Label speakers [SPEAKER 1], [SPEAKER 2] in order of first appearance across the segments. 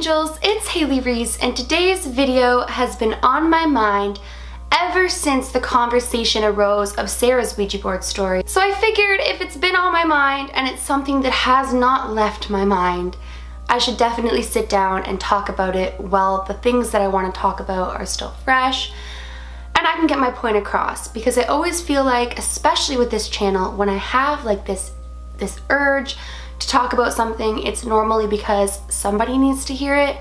[SPEAKER 1] angels, it's Haley Reese, and today's video has been on my mind ever since the conversation arose of Sarah's Ouija board story. So I figured if it's been on my mind and it's something that has not left my mind, I should definitely sit down and talk about it while the things that I want to talk about are still fresh and I can get my point across, because I always feel like, especially with this channel, when I have like this urge to talk about something, it's normally because somebody needs to hear it.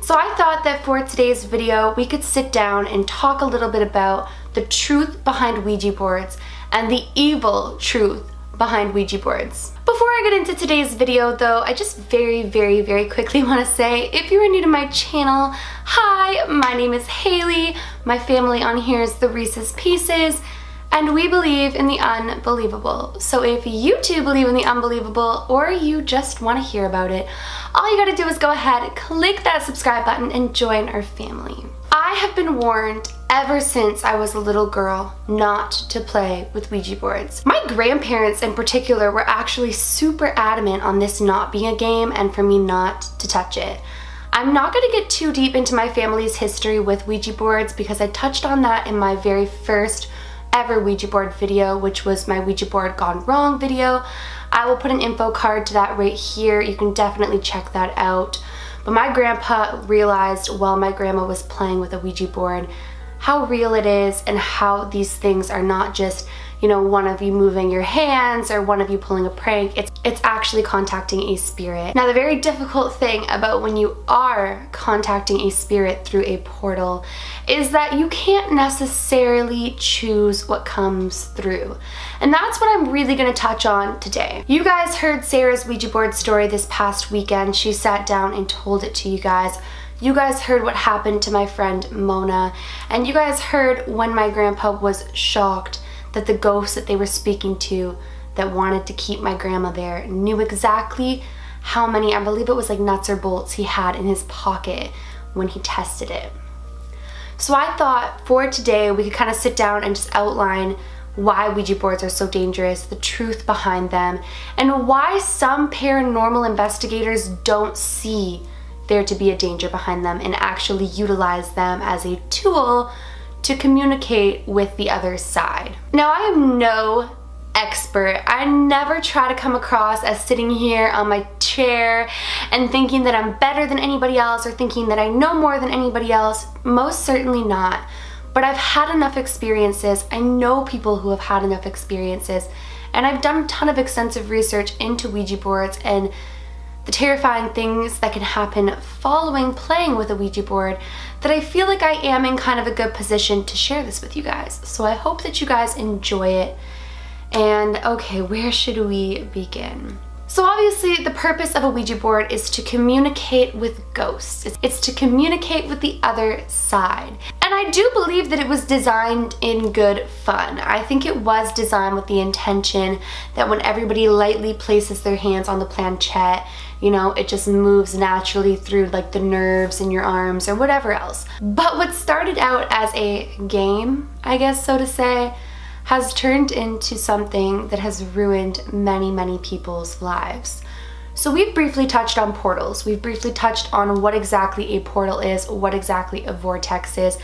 [SPEAKER 1] So I thought that for today's video, we could sit down and talk a little bit about the truth behind Ouija boards and the evil truth behind Ouija boards. Before I get into today's video though, I just very quickly want to say, if you are new to my channel, hi, my name is Haley. My family on here is the Reese's Pieces, and we believe in the unbelievable. So if you too believe in the unbelievable, or you just want to hear about it, all you gotta do is go ahead, click that subscribe button, and join our family. I have been warned ever since I was a little girl not to play with Ouija boards. My grandparents in particular were actually super adamant on this not being a game and for me not to touch it. I'm not going to get too deep into my family's history with Ouija boards because I touched on that in my very first ever Ouija board video, which was my Ouija board gone wrong video. I will put an info card to that right here. You can definitely check that out. But my grandpa realized while my grandma was playing with a Ouija board how real it is and how these things are not just, you know, one of you moving your hands or one of you pulling a prank. It's actually contacting a spirit. Now, the very difficult thing about when you are contacting a spirit through a portal is that you can't necessarily choose what comes through. And that's what I'm really going to touch on today. You guys heard Sarah's Ouija board story this past weekend. She sat down and told it to you guys. You guys heard what happened to my friend Mona, and you guys heard when my grandpa was shocked that the ghost that they were speaking to that wanted to keep my grandma there knew exactly how many, I believe it was like nuts or bolts, he had in his pocket when he tested it. So I thought for today we could kind of sit down and just outline why Ouija boards are so dangerous, the truth behind them, and why some paranormal investigators don't see there to be a danger behind them and actually utilize them as a tool to communicate with the other side. Now, I am no expert. I never try to come across as sitting here on my chair and thinking that I'm better than anybody else or thinking that I know more than anybody else. Most certainly not. But I've had enough experiences. I know people who have had enough experiences, and I've done a ton of extensive research into Ouija boards and the terrifying things that can happen following playing with a Ouija board, that I feel like I am in kind of a good position to share this with you guys. So I hope that you guys enjoy it. And okay, where should we begin? So obviously the purpose of a Ouija board is to communicate with ghosts. It's to communicate with the other side. And I do believe that it was designed in good fun. I think it was designed with the intention that when everybody lightly places their hands on the planchette, you know, it just moves naturally through like the nerves in your arms or whatever else. But what started out as a game, I guess so to say, has turned into something that has ruined many people's lives. So we've briefly touched on portals. We've briefly touched on what exactly a portal is, what exactly a vortex is,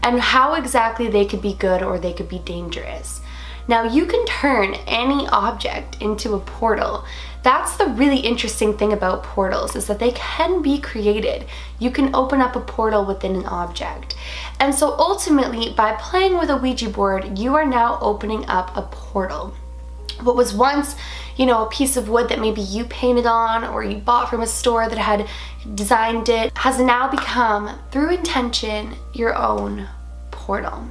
[SPEAKER 1] and how exactly they could be good or they could be dangerous. Now, you can turn any object into a portal. That's the really interesting thing about portals, is that they can be created. You can open up a portal within an object. And so ultimately, by playing with a Ouija board, you are now opening up a portal. What was once, you know, a piece of wood that maybe you painted on or you bought from a store that had designed it, has now become, through intention, your own portal.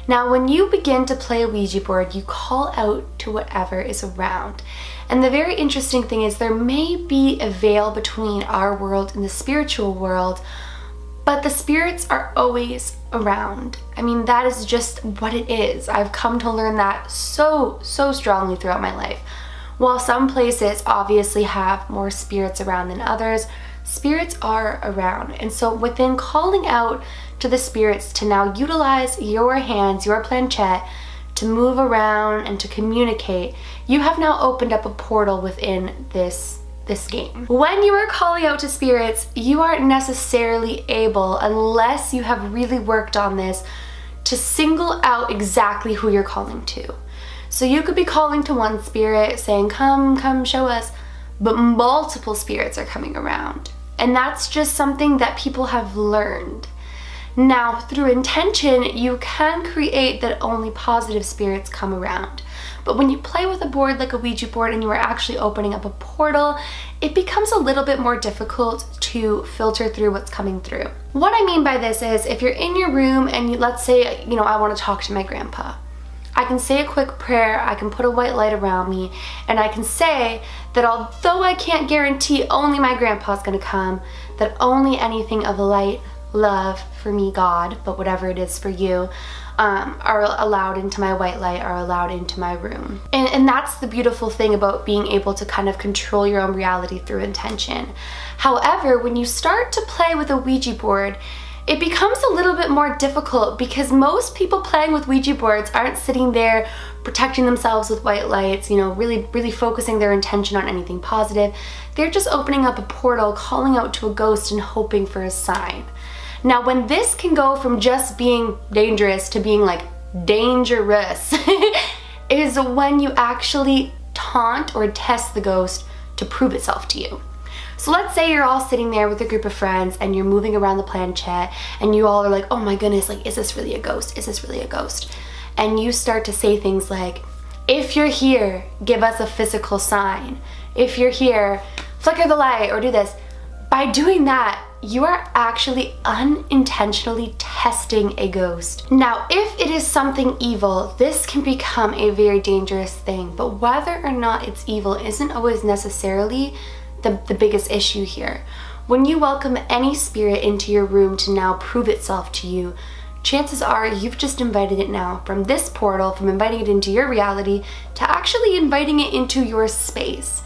[SPEAKER 1] Now, when you begin to play a Ouija board, you call out to whatever is around. And the very interesting thing is there may be a veil between our world and the spiritual world, but the spirits are always around. I mean, that is just what it is. I've come to learn that so strongly throughout my life. While some places obviously have more spirits around than others, spirits are around. And so within calling out to the spirits to now utilize your hands, your planchette, to move around and to communicate, you have now opened up a portal within this this game. When you are calling out to spirits, you aren't necessarily able, unless you have really worked on this, to single out exactly who you're calling to. So you could be calling to one spirit saying, come show us, but multiple spirits are coming around. And that's just something that people have learned. Now, through intention, you can create that only positive spirits come around. But when you play with a board like a Ouija board and you are actually opening up a portal, it becomes a little bit more difficult to filter through what's coming through. What I mean by this is, if you're in your room and let's say, I want to talk to my grandpa. I can say a quick prayer, I can put a white light around me, and I can say that although I can't guarantee only my grandpa's gonna come, that only anything of light, love, for me, God, but whatever it is for you, are allowed into my white light, are allowed into my room. And that's the beautiful thing about being able to kind of control your own reality through intention. However, when you start to play with a Ouija board, it becomes a little bit more difficult because most people playing with Ouija boards aren't sitting there protecting themselves with white lights, really focusing their intention on anything positive. They're just opening up a portal, calling out to a ghost and hoping for a sign. Now, when this can go from just being dangerous to being like dangerous is when you actually taunt or test the ghost to prove itself to you. So let's say you're all sitting there with a group of friends and you're moving around the planchette and you all are like, oh my goodness, like, is this really a ghost? Is this really a ghost? And you start to say things like, if you're here, give us a physical sign. If you're here, flicker the light or do this. By doing that, you are actually unintentionally testing a ghost. Now, if it is something evil, this can become a very dangerous thing, but whether or not it's evil isn't always necessarily the biggest issue here. When you welcome any spirit into your room to now prove itself to you, chances are you've just invited it now from this portal, from inviting it into your reality to actually inviting it into your space.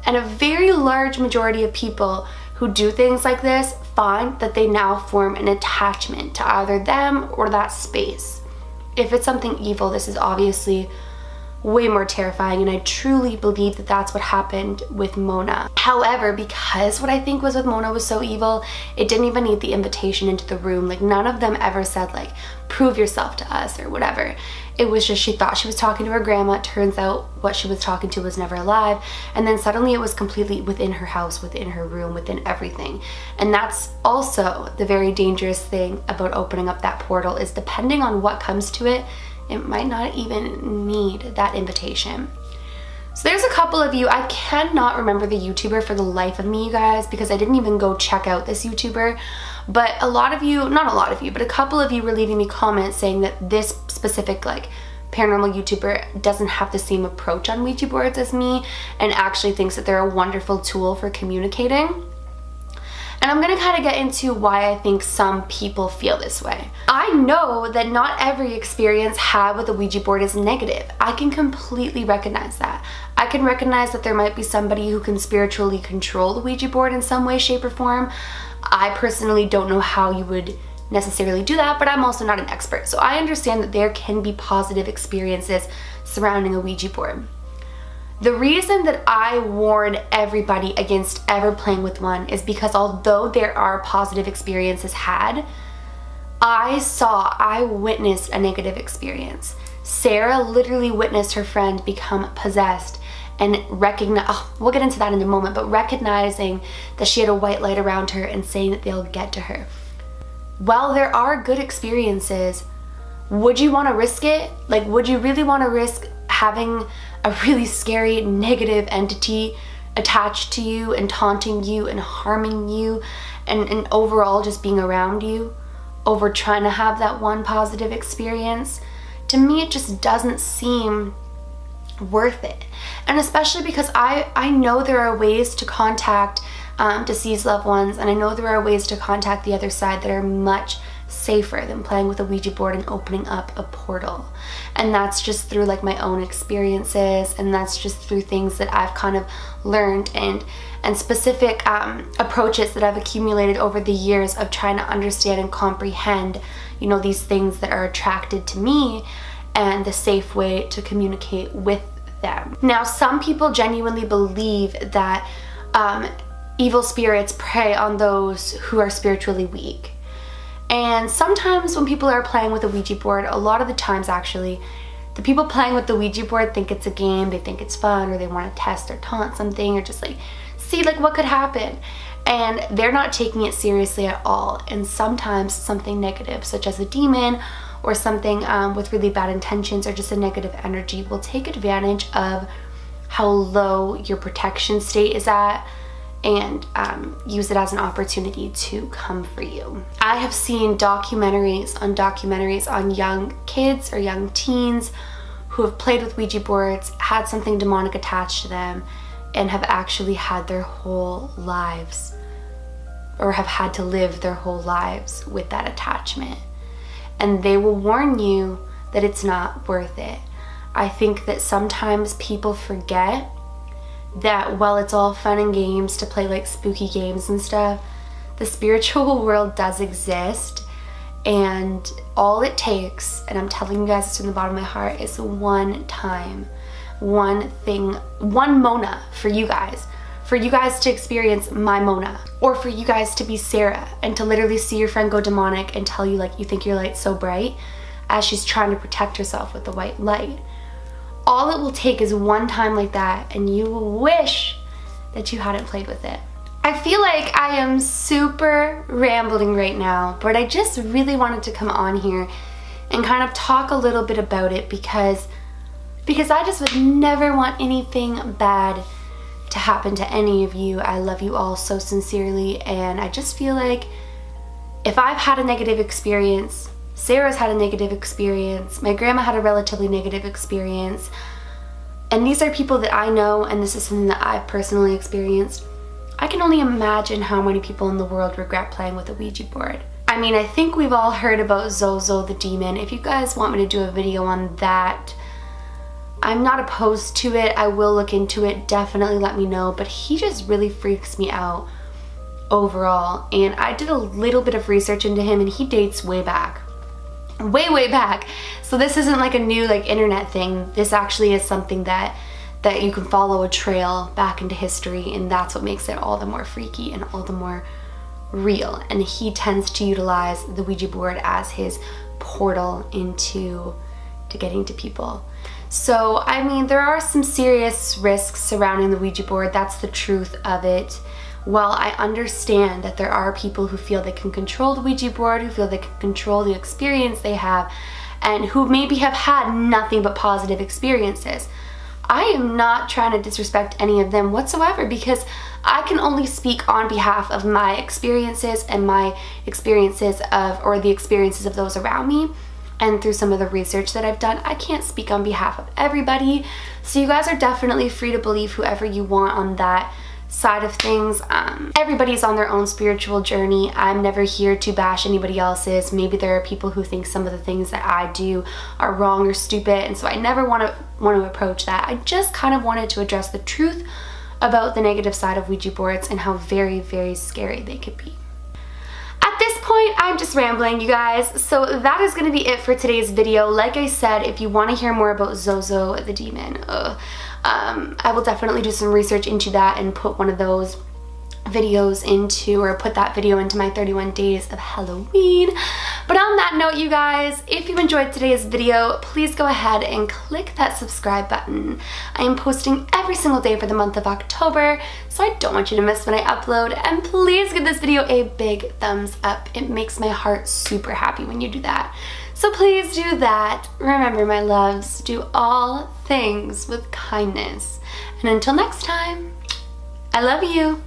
[SPEAKER 1] And a very large majority of people who do things like this find that they now form an attachment to either them or that space. If it's something evil, this is obviously way more terrifying, and I truly believe that that's what happened with Mona. However, because what I think was with Mona was so evil, it didn't even need the invitation into the room. Like, none of them ever said like, prove yourself to us or whatever. It was just, she thought she was talking to her grandma. It turns out what she was talking to was never alive, and then suddenly it was completely within her house, within her room, within everything. And that's also the very dangerous thing about opening up that portal, is depending on what comes to it, it might not even need that invitation. So there's a couple of you, I cannot remember the YouTuber for the life of me, you guys, because I didn't even go check out this YouTuber, but a lot of you, not a lot of you, but a couple of you were leaving me comments saying that this specific like paranormal YouTuber doesn't have the same approach on Ouija boards as me and actually thinks that they're a wonderful tool for communicating. And I'm gonna kind of get into why I think some people feel this way. I know that not every experience had with a Ouija board is negative. I can completely recognize that. I can recognize that there might be somebody who can spiritually control the Ouija board in some way, shape, or form. I personally don't know how you would necessarily do that, but I'm also not an expert. So I understand that there can be positive experiences surrounding a Ouija board. The reason that I warn everybody against ever playing with one is because although there are positive experiences had, I witnessed a negative experience. Sarah literally witnessed her friend become possessed and we'll get into that in a moment, but recognizing that she had a white light around her and saying that they'll get to her. While there are good experiences, would you want to risk it? Like, would you really want to risk having a really scary negative entity attached to you and taunting you and harming you and overall just being around you over trying to have that one positive experience? To me, it just doesn't seem worth it. And especially because I know there are ways to contact deceased loved ones, and I know there are ways to contact the other side that are much safer than playing with a Ouija board and opening up a portal. And that's just through like my own experiences, and that's just through things that I've kind of learned and specific approaches that I've accumulated over the years of trying to understand and comprehend, these things that are attracted to me and the safe way to communicate with them. Now, some people genuinely believe that evil spirits prey on those who are spiritually weak. And sometimes when people are playing with a Ouija board, a lot of the times actually, the people playing with the Ouija board think it's a game, they think it's fun, or they want to test or taunt something, or just like see like what could happen. And they're not taking it seriously at all. And sometimes something negative, such as a demon or something with really bad intentions or just a negative energy, will take advantage of how low your protection state is at and use it as an opportunity to come for you. I have seen documentaries on young kids or young teens who have played with Ouija boards, had something demonic attached to them, and have actually had their whole lives, or have had to live their whole lives with that attachment. And they will warn you that it's not worth it. I think that sometimes people forget that while it's all fun and games to play like spooky games and stuff, the spiritual world does exist, and all it takes, and I'm telling you guys this from the bottom of my heart, is one time, one thing, one Mona for you guys to experience my Mona, or for you guys to be Sarah and to literally see your friend go demonic and tell you like you think your light's so bright as she's trying to protect herself with the white light. All it will take is one time like that, and you will wish that you hadn't played with it. I feel like I am super rambling right now, but I just really wanted to come on here and kind of talk a little bit about it because I just would never want anything bad to happen to any of you. I love you all so sincerely, and I just feel like if I've had a negative experience, Sarah's had a negative experience, my grandma had a relatively negative experience, and these are people that I know, and this is something that I've personally experienced, I can only imagine how many people in the world regret playing with a Ouija board. I mean, I think we've all heard about Zozo the demon. If you guys want me to do a video on that, I'm not opposed to it. I will look into it. Definitely let me know. But he just really freaks me out overall. And I did a little bit of research into him, and he dates way back. Way back. So this isn't like a new like internet thing. This actually is something that you can follow a trail back into history, and that's what makes it all the more freaky and all the more real. And he tends to utilize the Ouija board as his portal into getting to people. So I mean, there are some serious risks surrounding the Ouija board. That's the truth of it. While I understand that there are people who feel they can control the Ouija board, who feel they can control the experience they have, and who maybe have had nothing but positive experiences, I am not trying to disrespect any of them whatsoever, because I can only speak on behalf of my experiences and my experiences of, or the experiences of those around me. And through some of the research that I've done, I can't speak on behalf of everybody. So you guys are definitely free to believe whoever you want on that side of things. Everybody's on their own spiritual journey. I'm never here to bash anybody else's. Maybe there are people who think some of the things that I do are wrong or stupid, and so I never want to approach that. I just kind of wanted to address the truth about the negative side of Ouija boards and how very, very scary they could be. At this point, I'm just rambling, you guys, so that is going to be it for today's video. Like I said, if you want to hear more about Zozo the demon, I will definitely do some research into that and put one of those videos into, or put that video into my 31 days of Halloween. But on that note, you guys, if you enjoyed today's video, please go ahead and click that subscribe button. I am posting every single day for the month of October, so I don't want you to miss when I upload. And please give this video a big thumbs up. It makes my heart super happy when you do that. So please do that. Remember, my loves, do all things with kindness. And until next time, I love you.